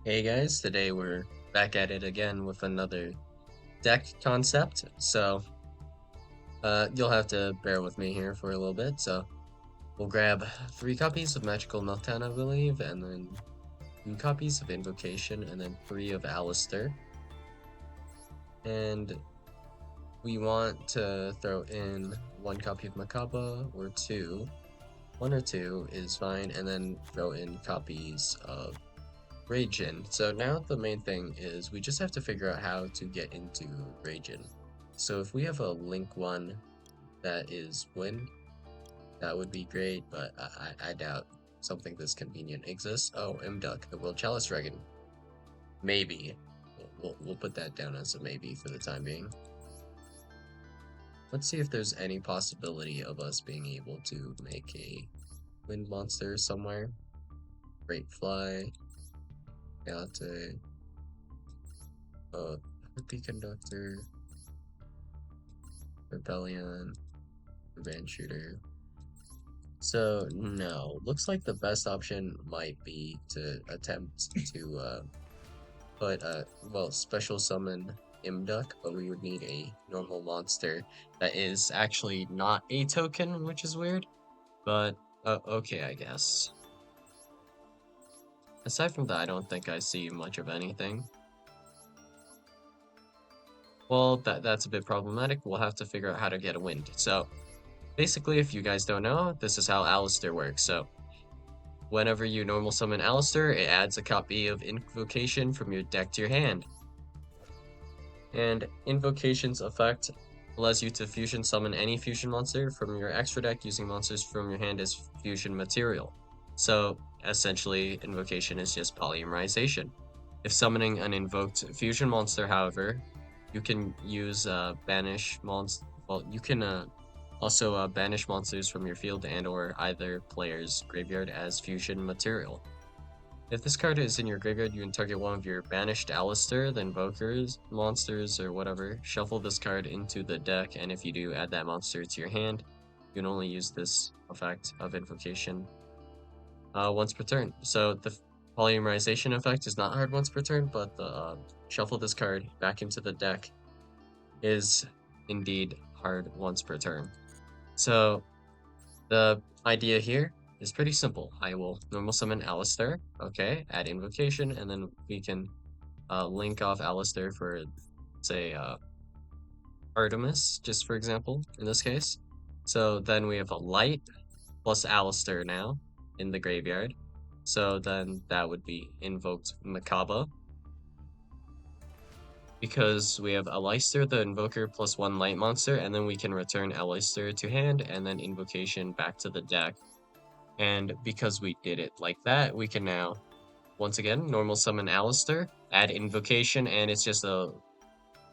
Hey guys, today we're back at it again with another deck concept. You'll have to bear with me here for a little bit. So, we'll grab 3 copies of Magical Meltdown, I believe, and then 2 copies of Invocation, and then 3 of Alistair. And we want to throw in 1 copy of Makaba, or 2. 1 or 2 is fine, and then throw in copies of Ragin. So now the main thing is we just have to figure out how to get into Ragin. So if we have a link one that is Win, that would be great, but I doubt something this convenient exists. Oh, Mduck, the Will Chalice Dragon. Maybe. We'll put that down as a maybe for the time being. Let's see if there's any possibility of us being able to make a wind monster somewhere. Great Fly. Got a Harpy Conductor. Rebellion. Van Shooter. So, no. Looks like the best option might be to attempt to special summon Imduck, but we would need a normal monster that is actually not a token, which is weird. But, okay, I guess. Aside from that, I don't think I see much of anything. Well, that's a bit problematic. We'll have to figure out how to get a wind. So, basically, if you guys don't know, this is how Alistair works. So, whenever you normal summon Alistair, it adds a copy of Invocation from your deck to your hand. And Invocation's effect allows you to fusion summon any fusion monster from your extra deck using monsters from your hand as fusion material. So, essentially, Invocation is just polymerization. If summoning an invoked fusion monster, however, you can use banish monster. Well, you can also banish monsters from your field and or either player's graveyard as fusion material. If this card is in your graveyard, you can target one of your banished Alistair, the invokers, monsters, or whatever. Shuffle this card into the deck, and if you do, add that monster to your hand. You can only use this effect of Invocation once per turn. So the polymerization effect is not hard once per turn, but the shuffle this card back into the deck is indeed hard once per turn. So the idea here is pretty simple. I will normal summon Alistair, okay, add Invocation, and then we can link off Alistair for, say, Artemis, just for example, in this case. So then we have a light plus Alistair now in the graveyard. So then that would be Invoked Makaba. Because we have Alistair, the Invoker, plus 1 light monster, and then we can return Alistair to hand, and then Invocation back to the deck. And because we did it like that, we can now, once again, normal summon Alistair, add Invocation, and it's just a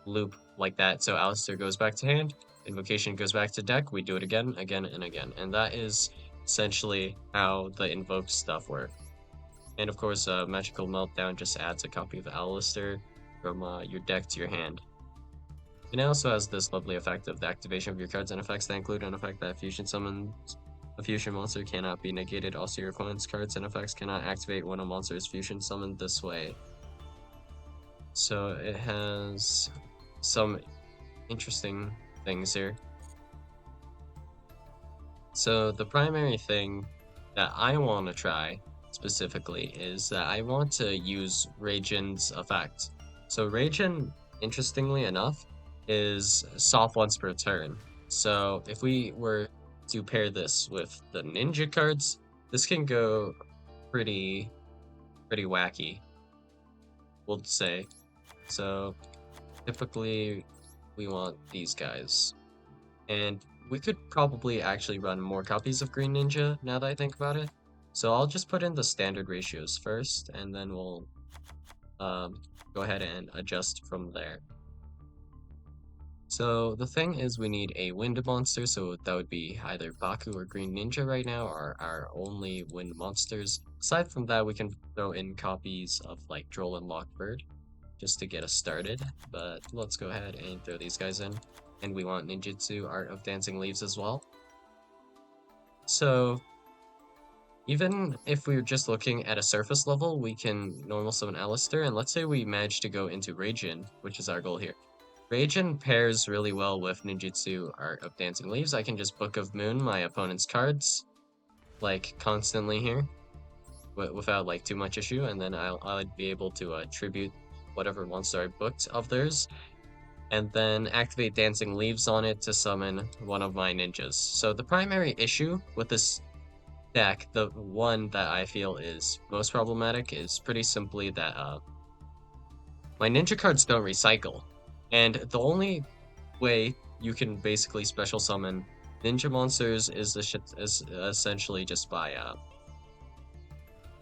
loop like that. So Alistair goes back to hand, Invocation goes back to deck, we do it again, again, and again. And that is essentially how the invoked stuff works. And of course, Magical Meltdown just adds a copy of Alistair from your deck to your hand. And it also has this lovely effect of the activation of your cards and effects that include an effect that fusion summons a fusion monster cannot be negated. Also, your opponent's cards and effects cannot activate when a monster is fusion summoned this way. So it has some interesting things here. So the primary thing that I want to try specifically is that I want to use Rajin's effect. So Rajin, interestingly enough, is soft once per turn. So if we were to pair this with the ninja cards, this can go pretty wacky, we'll say. So typically we want these guys. And we could probably actually run more copies of Green Ninja now that I think about it. So I'll just put in the standard ratios first, and then we'll go ahead and adjust from there. So the thing is we need a wind monster, so that would be either Baku or Green Ninja right now are our only wind monsters. Aside from that, we can throw in copies of like Droll and Lockbird just to get us started, but let's go ahead and throw these guys in. And we want Ninjutsu, Art of Dancing Leaves as well. So Even if we're just looking at a surface level, we can normal summon Alistair, and let's say we manage to go into Raging, which is our goal here. Raging pairs really well with Ninjutsu Art of Dancing Leaves. I can just Book of Moon my opponent's cards, like, constantly here, without, like, too much issue, and then I'd be able to tribute whatever monster I booked of theirs, and then activate Dancing Leaves on it to summon one of my ninjas. So the primary issue with this deck, the one that I feel is most problematic, is pretty simply that my ninja cards don't recycle. And the only way you can basically special summon ninja monsters is essentially just by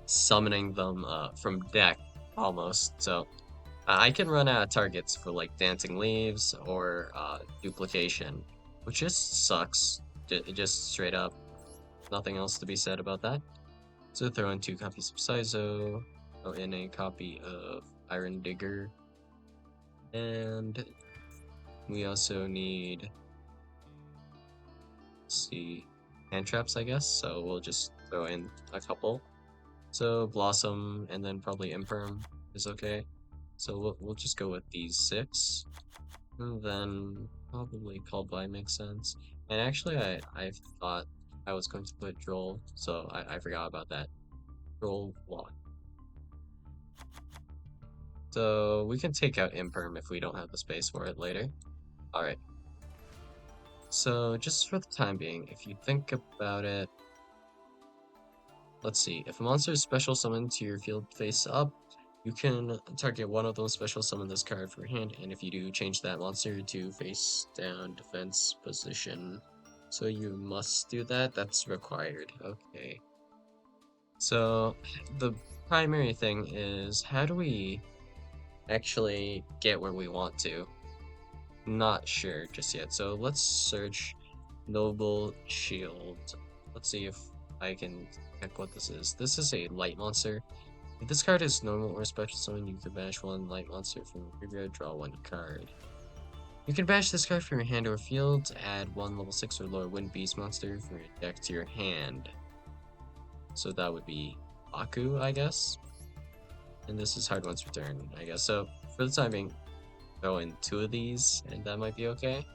summoning them from deck almost. So I can run out of targets for like Dancing Leaves or Duplication, which just sucks. Just straight up, nothing else to be said about that. So throw in 2 copies of Saizo, throw in a copy of Iron Digger, and we also need, let's see, hand traps, I guess. So we'll just throw in a couple. So Blossom and then probably Imperm is okay. So we'll just go with these 6. And then probably Call By makes sense. And actually I thought I was going to put Droll, so I forgot about that. Droll 1. So we can take out Imperm if we don't have the space for it later. Alright. So just for the time being, if you think about it, let's see. If a monster is special summoned to your field face up, you can target one of those special summon this card from your hand, and if you do, change that monster to face down defense position. So you must do that. That's required. Okay. So the primary thing is, how do we actually get where we want to? Not sure just yet. So let's search Noble Shield. Let's see if I can check what this is. This is a light monster. If this card is normal or special summon, you can banish 1 light monster from your graveyard, draw 1 card. You can banish this card from your hand or field, add 1 level 6 or lower Wind Beast monster from your deck to your hand. So that would be Aku, I guess. And this is hard once return, I guess. So for the time being, throw in 2 of these, and that might be okay.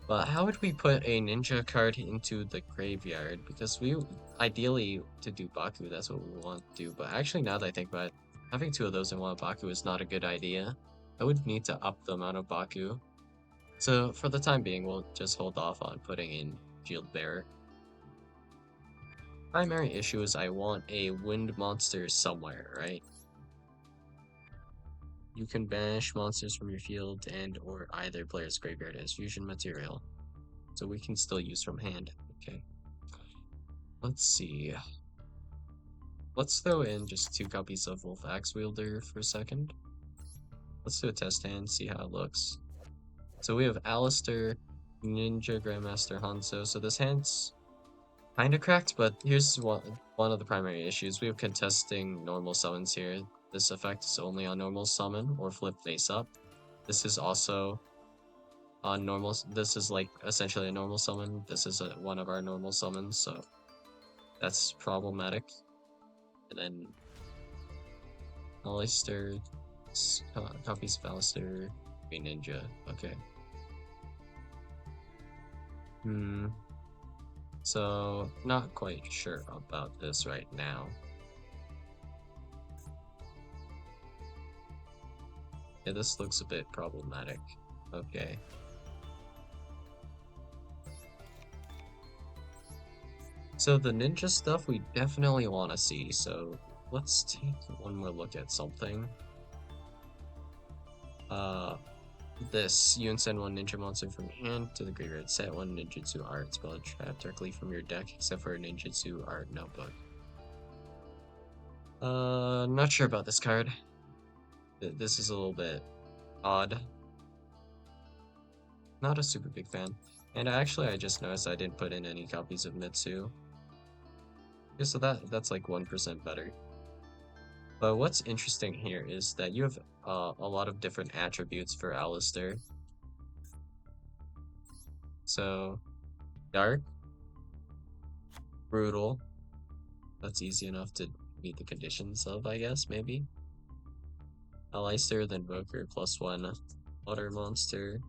But how would we put a ninja card into the graveyard? Because we ideally to do Baku, that's what we want to do. But actually, now that I think about it, having 2 of those in one Baku is not a good idea. I would need to up the amount of Baku. So for the time being, we'll just hold off on putting in Shield Bearer. Primary issue is I want a wind monster somewhere, right? You can banish monsters from your field and or either player's graveyard as fusion material. So we can still use from hand. Okay. Let's see. Let's throw in just 2 copies of Wolf Axe Wielder for a second. Let's do a test hand, see how it looks. So we have Alistair, Ninja Grandmaster Hanzo. So this hand's kind of cracked, but here's one of the primary issues. We have contesting normal summons here. This effect is only on normal summon or flip face up. This is also on normal. This is like essentially a normal summon. This is one of our normal summons, so that's problematic. And then Alistair, copies of Alistair, Green Ninja. Okay. So not quite sure about this right now. Yeah, this looks a bit problematic. Okay. So the ninja stuff we definitely want to see, so let's take one more look at something. This, you can send 1 ninja monster from your hand to the graveyard, set 1 ninjutsu art spell trap directly from your deck, except for a ninjutsu art notebook. Not sure about this card. This is a little bit odd. Not a super big fan. And actually, I just noticed I didn't put in any copies of Mitsu. Yeah, so that's like 1% better. But what's interesting here is that you have a lot of different attributes for Alistair. So, dark, brutal, That's easy enough to meet the conditions of, I guess, maybe. Aleister, then Invoker, +1 water monster.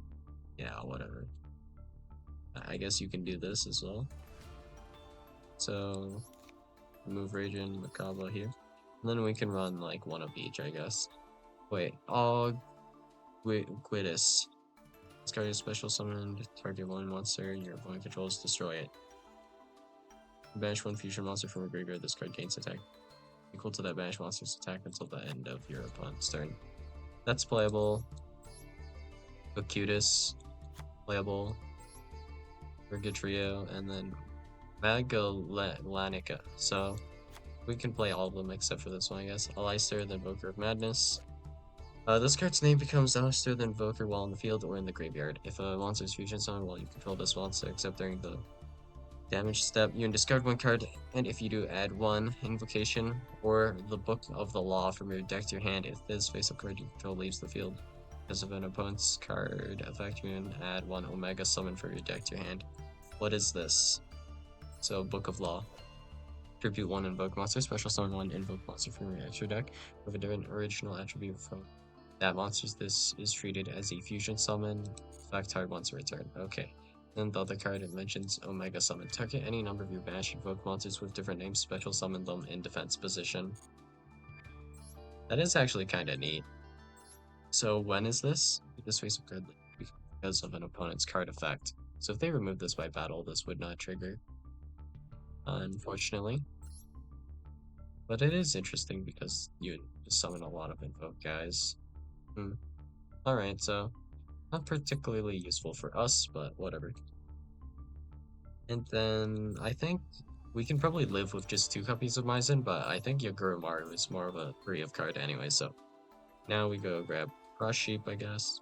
Yeah, whatever. I guess you can do this as well. So, remove Raging, Makaba here. And then we can run like one of each, I guess. Wait, oh, Guidus. This card is special summoned, target one monster, your opponent controls, destroy it. Banish one fusion monster from a graveyard, this card gains attack equal to that banished monster's attack until the end of your opponent's turn. That's playable. Acutus, playable. Urgatrio, and then Magalanica. So we can play all of them except for this one, I guess. Aleister, then Invoker of Madness. This card's name becomes Aleister, then Invoker while in the field or in the graveyard. If a monster's fusion summon while you control this monster, except during the damage step, you can discard one card, and if you do, add one invocation or the Book of the Law from your deck to your hand. If this face-up card you control leaves the field because of an opponent's card effect, you can add one Omega Summon for your deck to your hand. What is this? So, Book of Law. Tribute one invoke monster, special summon one invoke monster from your extra deck with a different original attribute from that monster. This is treated as a fusion summon. Effect hard once return. Okay. Then the other card, it mentions Omega Summon. Target any number of your banished invoke monsters with different names, special summon them in defense position. That is actually kind of neat. So when is this? This face of card because of an opponent's card effect. So if they remove this by battle, this would not trigger. Unfortunately. But it is interesting because you summon a lot of invoke guys. Alright, so not particularly useful for us, but whatever. And then I think we can probably live with just 2 copies of Maizen, but I think Yaguramaru is more of a free of card anyway, so now we go grab Cross Sheep, I guess.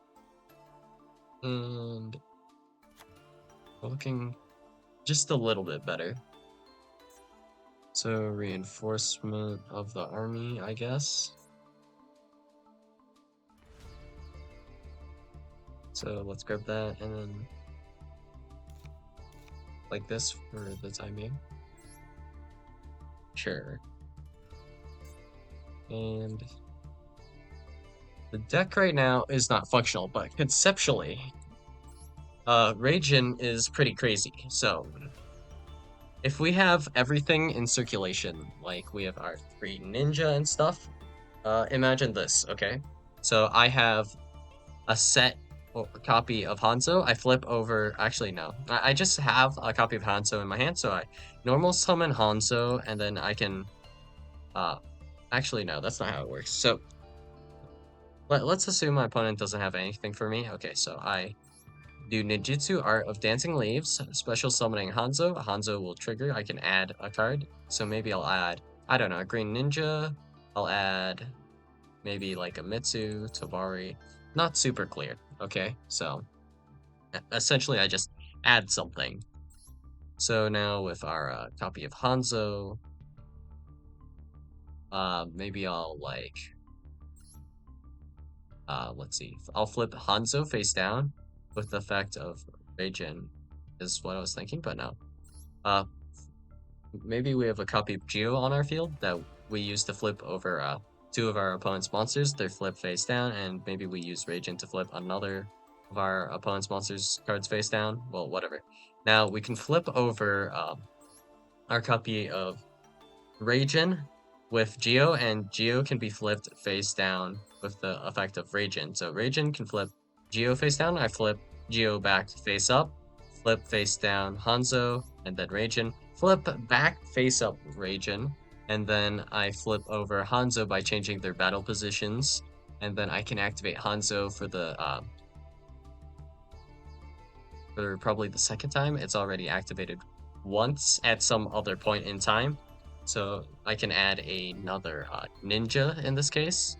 And we're looking just a little bit better. So reinforcement of the army, I guess. So let's grab that and then like this for the time being. Sure. And the deck right now is not functional, but conceptually, Raijin is pretty crazy. So if we have everything in circulation, like we have our 3 ninja and stuff, imagine this, okay? So I have a set or copy of Hanzo. I flip over, actually no, I just have a copy of Hanzo in my hand, so I normal summon Hanzo, and then I can, actually no, that's not how it works. So let's assume my opponent doesn't have anything for me. Okay, so I do Ninjutsu, Art of Dancing Leaves, special summoning Hanzo. Hanzo will trigger. I can add a card. So maybe I'll add, I don't know, a Green Ninja. I'll add maybe like a Mitsu, Tabari. Not super clear. Okay, so essentially I just add something. So now with our copy of Hanzo, maybe I'll like, let's see. I'll flip Hanzo face down with the effect of Reijin is what I was thinking, but no. Maybe we have a copy of Geo on our field that we use to flip over 2 of our opponent's monsters. They're flipped face down, and maybe we use Reijin to flip another of our opponent's monsters cards face down. Well, whatever. Now we can flip over our copy of Reijin with Geo, and Geo can be flipped face down with the effect of Reijin. So Reijin can flip Geo face down. I flip Geo back face up, flip face down Hanzo, and then Reijin. Flip back face up Reijin, and then I flip over Hanzo by changing their battle positions, and then I can activate Hanzo for the for probably the second time. It's already activated once at some other point in time. So I can add another ninja in this case.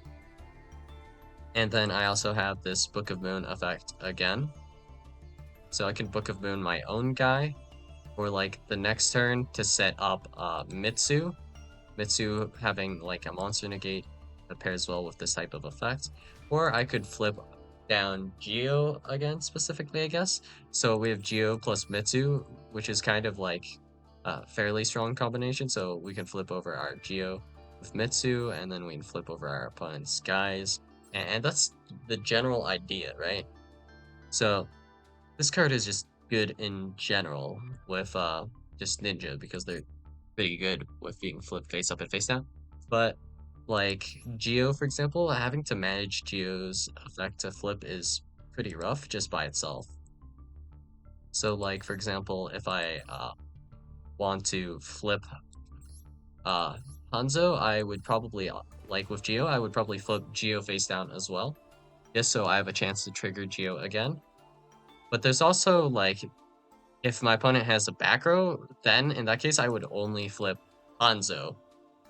And then I also have this Book of Moon effect again. So I can Book of Moon my own guy, or like the next turn to set up Mitsu. Mitsu having like a monster negate that pairs well with this type of effect. Or I could flip down Geo again specifically, I guess. So we have Geo plus Mitsu, which is kind of like fairly strong combination. So we can flip over our Geo with Mitsu, and then we can flip over our opponent's guys, and that's the general idea, right? So this card is just good in general with just Ninja because they're pretty good with being flipped face up and face down. But like Geo, for example, having to manage Geo's effect to flip is pretty rough just by itself. So like for example, if I want to flip uh Hanzo, I would probably like with Geo, I would probably flip Geo face down as well, just so I have a chance to trigger Geo again. But there's also like if my opponent has a back row, then in that case I would only flip Hanzo.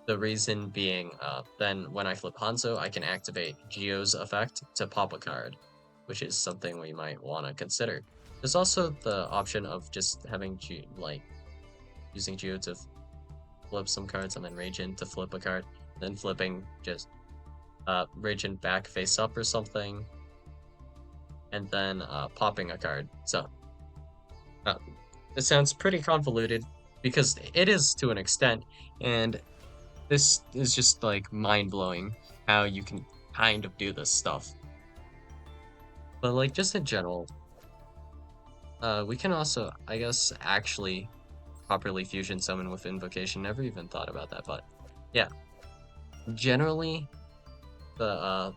The reason being, then when I flip Hanzo, I can activate Geo's effect to pop a card, which is something we might want to consider. There's also the option of just having using Geo to flip some cards and then Raging to flip a card, then flipping just Raging back face up or something, and then popping a card. So uh, it sounds pretty convoluted because it is to an extent, and this is just like mind blowing how you can kind of do this stuff. But like just in general, we can also, I guess, actually properly fusion summon with invocation. Never even thought about that, but yeah. Generally, the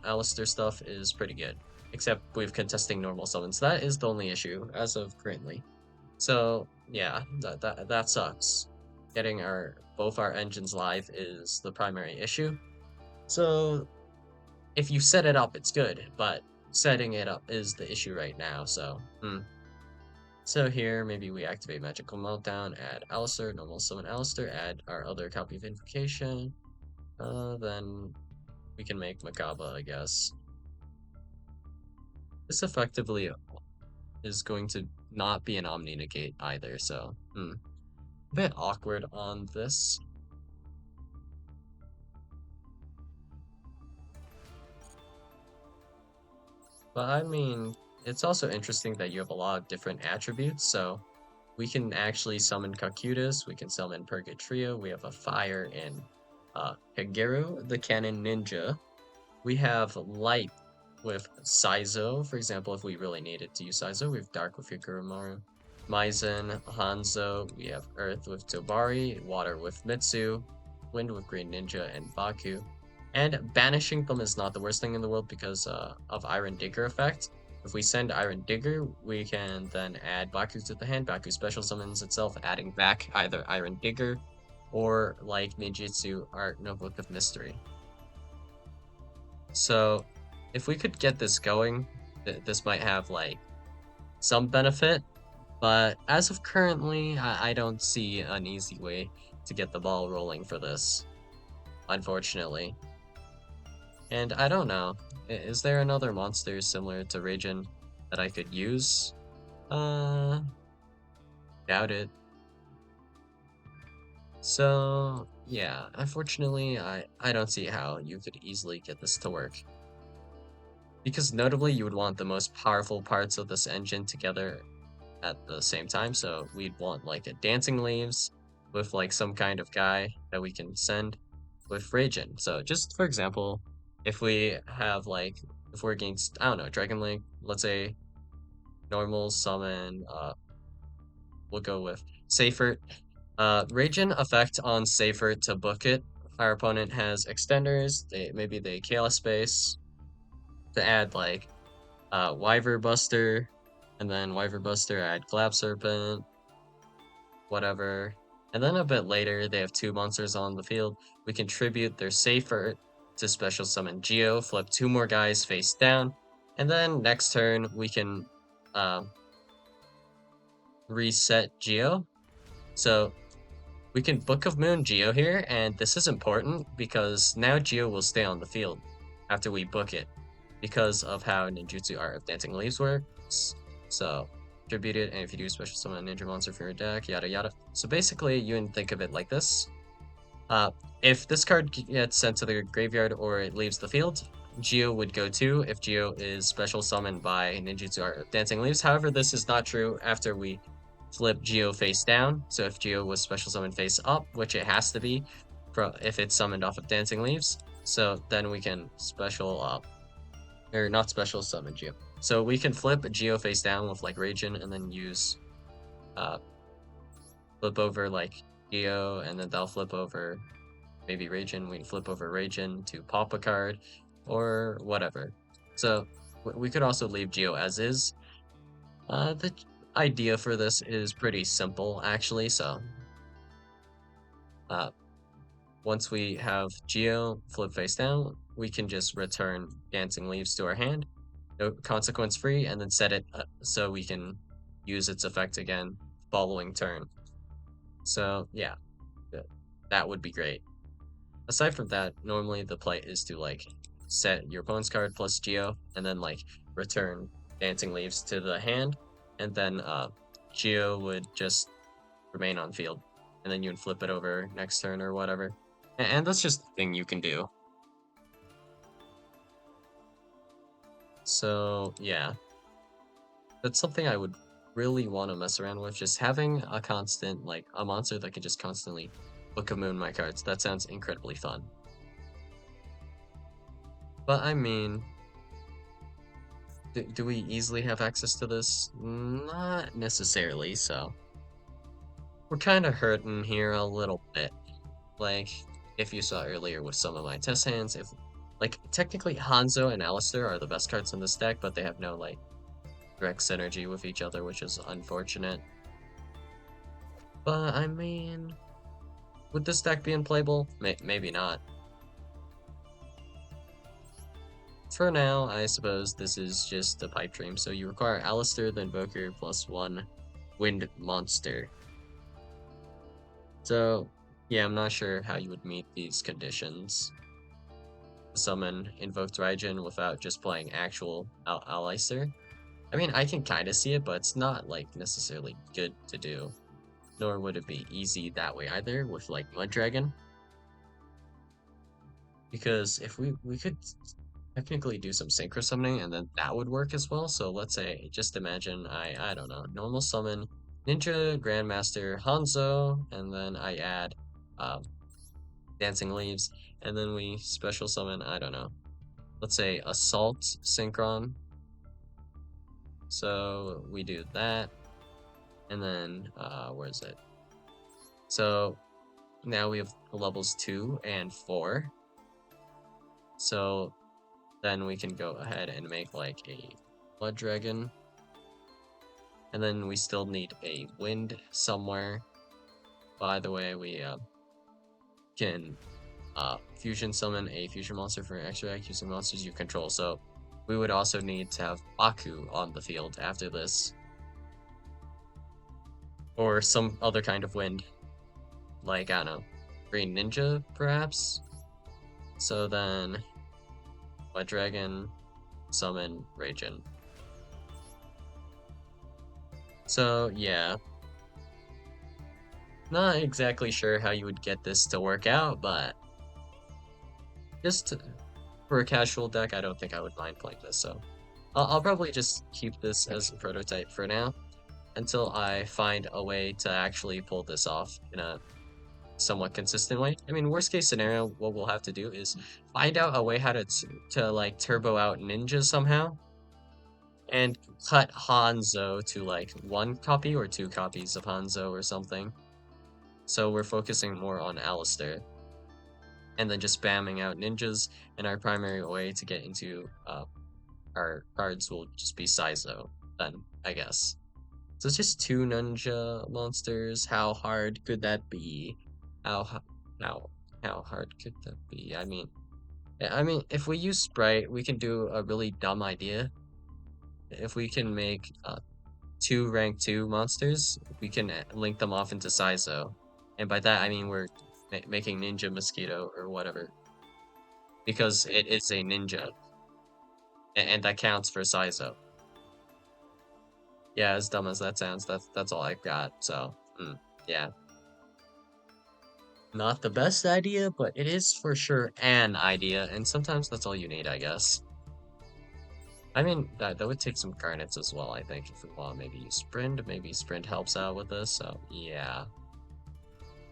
Alistair stuff is pretty good, except with contesting normal summons. That is the only issue as of currently. So yeah, that sucks. Getting both our engines live is the primary issue. So if you set it up, it's good, but setting it up is the issue right now. So here maybe we activate Magical Meltdown, add Alistair, normal summon Alistair, add our other copy of Invocation. Then we can make Makaba, I guess. This effectively is going to not be an Omni Negate either, so a bit awkward on this. But I mean, it's also interesting that you have a lot of different attributes, so we can actually summon Kakutas, we can summon Purgatrio, we have a fire in Kageru, the Cannon Ninja. We have light with Saizo, for example, if we really needed to use Saizo. We have dark with Hikurumaru. Maizen, Hanzo, we have earth with Tobari, water with Mitsu, wind with Green Ninja, and Baku. And banishing them is not the worst thing in the world because of Iron Digger effect. If we send Iron Digger, we can then add Baku to the hand. Baku special summons itself, adding back either Iron Digger or like Ninjutsu Art Notebook of Mystery. So if we could get this going, this might have like some benefit, but as of currently, I don't see an easy way to get the ball rolling for this, unfortunately. And I don't know, is there another monster similar to Ragin that I could use? Doubt it. So yeah, unfortunately, I don't see how you could easily get this to work. Because notably, you would want the most powerful parts of this engine together at the same time. So we'd want like a Dancing Leaves with like some kind of guy that we can send with Raging. So just for example, if we have like, if we're against, I don't know, Dragon Link, let's say normal summon, we'll go with Seifert. Raging effect on Seifert to book it. Our opponent has extenders, maybe they Chaos Space to add like Wyver Buster, and then Wyver Buster add Glab Serpent, whatever. And then a bit later, they have two monsters on the field. We contribute their Safer to special summon Geo, flip two more guys face down, and then next turn we can reset Geo. So we can Book of Moon Geo here, and this is important because now Geo will stay on the field after we book it because of how Ninjutsu Art of Dancing Leaves works. So tribute it, and if you do special summon a ninja monster from your deck, yada yada. So basically, you can think of it like this. If this card gets sent to the graveyard or it leaves the field, Geo would go too if Geo is special summoned by Ninjutsu Art of Dancing Leaves. However, this is not true after we flip Geo face down. So if Geo was special summoned face up, which it has to be, if it's summoned off of Dancing Leaves, so then we can special or not special summon Geo. So we can flip Geo face down with like Raging, and then use uh flip over like Geo, and then they'll flip over maybe Raging. We flip over Raging to pop a card or whatever. So we could also leave Geo as is. The idea for this is pretty simple actually. So uh, once we have Geo flip face down, we can just return Dancing Leaves to our hand, no consequence free, and then set it so we can use its effect again following turn. So yeah, that would be great. Aside from that, normally the play is to like set your opponent's card plus Geo, and then like return Dancing Leaves to the hand, and then Geo would just remain on field, and then you would flip it over next turn or whatever. And that's just the thing you can do. So yeah, that's something I would really want to mess around with. Just having a constant, like a monster that can just constantly Book of Moon my cards. That sounds incredibly fun. But I mean, do we easily have access to this? Not necessarily, so we're kind of hurting here a little bit. Like, if you saw earlier with some of my test hands, if like technically Hanzo and Alistair are the best cards in this deck, but they have no like direct synergy with each other, which is unfortunate. But I mean, would this deck be unplayable? Maybe not. For now, I suppose this is just a pipe dream, so you require Alistair the Invoker plus 1 Wind Monster. So, yeah, I'm not sure how you would meet these conditions. Summon Invoked Raijin without just playing actual Alistair. I mean, I can kind of see it, but it's not, like, necessarily good to do. Nor would it be easy that way either, with, like, Mud Dragon. Because if we could technically do some synchro summoning, and then that would work as well. So let's say, just imagine I don't know, normal summon Ninja Grandmaster Hanzo, and then I add um, Dancing Leaves, and then we special summon, I don't know, let's say Assault Synchron. So we do that, and then where is it? So now we have levels 2 and 4. So then we can go ahead and make like a Blood Dragon. And then we still need a wind somewhere. By the way, we can fusion summon a fusion monster for extract using monsters you control. So we would also need to have Baku on the field after this. Or some other kind of wind. Like, I don't know, Green Ninja, perhaps? So then, Blood Dragon, summon Raging. So, yeah. Not exactly sure how you would get this to work out, but just for a casual deck, I don't think I would mind playing this, so I'll probably just keep this as a prototype for now until I find a way to actually pull this off in a somewhat consistent way. I mean, worst case scenario, what we'll have to do is find out a way how to like turbo out Ninja somehow and cut Hanzo to like 1 copy or 2 copies of Hanzo or something. So we're focusing more on Alistair and then just spamming out ninjas, and our primary way to get into our cards will just be Saizo then, I guess. So it's just 2 ninja monsters. How hard could that be? How how how hard could that be? I mean, if we use Sprite, we can do a really dumb idea. If we can make 2 rank 2 monsters, we can link them off into Saizo. And by that, I mean we're making Ninja Mosquito or whatever. Because it is a ninja. And that counts for Saizo. Yeah, as dumb as that sounds, that's all I've got. So, yeah. Not the best idea, but it is for sure an idea, and sometimes that's all you need, I guess. I mean, that would take some garnets as well, I think, if we want maybe use sprint. Maybe sprint helps out with this, so yeah.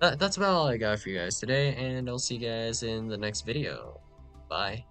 That's about all I got for you guys today, and I'll see you guys in the next video. Bye.